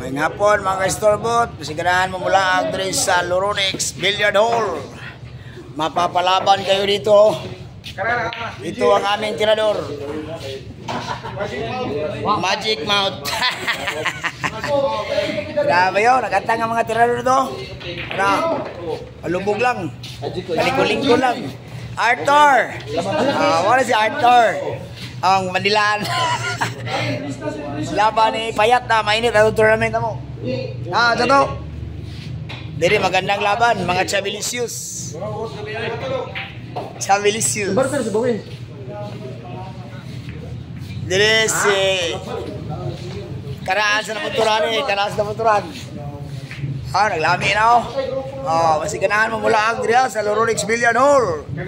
May hapon mga ka-storbot, pasiganahan mo mula ang dress sa Loronix Billiard Hall. Mapapalaban kayo dito. Ito ang aming tirador. Magic Mouth. Grabe yun, nagkatang ang mga tirador to. Alubog lang. Kaling-kuling lang. Arthur! Wala si Arthur. Ang Manilaan. Laban ni Payat na mainit ang tournament mo. Ito. Dili magandang laban, mga Chabilisius. Chabilisius. Dili si Karaan sa napunturan Karaan sa napunturan. Naglami na ako. Masiganahan mo mula ang diriya sa Loronix Billiard Hall. May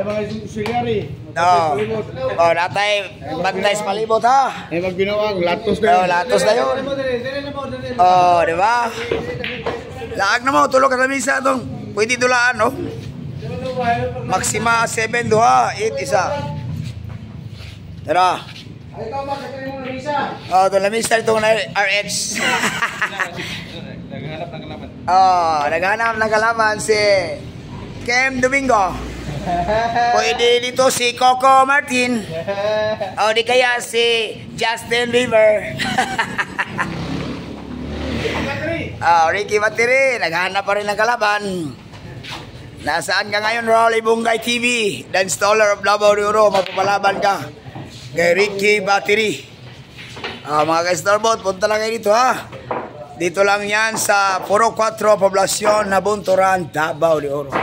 mga sulyari. Natay bantay sa palibot ha. May magbinawang latos na. Latos na yun. Di ba? Laag na mo, tulog ka sa misa itong pwede dulaan, no? Maxima 7 duha, 8 isa. Tara. Ito na misa itong RH. Naghanap ng kalaban si Kem Domingo. Pwede dito si Coco Martin. O di kaya si Justin Bieber. Ricky Batiri. Naghanap pa rin ng kalaban. Nasaan ka ngayon, Rolly Bungay TV? The installer of Davao de Oro. Magpapalaban ka kay Ricky Batiri. Mga ka-storbot, punta lang kayo dito ha. Dito lang yan sa Puro 4 Poblacion, Nabunturan, Davao de Oro.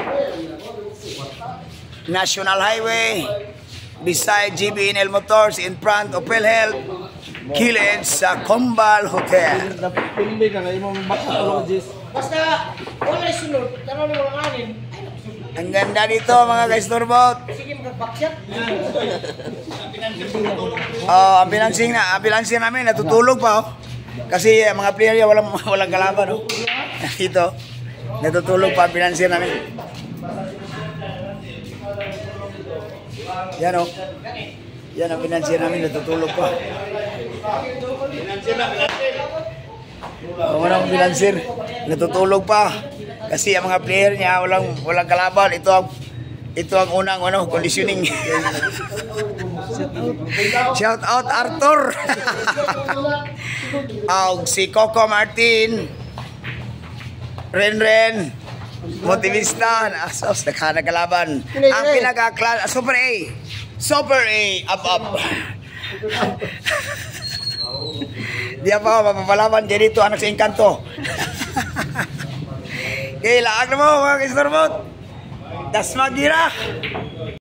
National Highway, beside GBNL Motors, in front of PhilHealth, kilid sa Combal Hotel. Basta, wala sunod, tanong mo lang anin. Ang ganda dito mga ka-storbot. Sige, magbaksyak. Ang pinansin namin, natutulog pa. Kasi mga player walang kalaban. Dito, natutulog pa ang pinansin namin. Yan yan ang pinansin namin, natutulog pa. Walang pinansin, natutulog pa. Kasi ang mga player niya walang kalaban. Ito ang unang conditioning. Shout out Arthur. Si Coco Martin, Ren Motivista, nagkalaban. Ang pinaka-class Super A, up. Di pa mapapalaban dyan dito, anak sa Encanto. Okay, laag na mo mga ka-storbot. Das magira.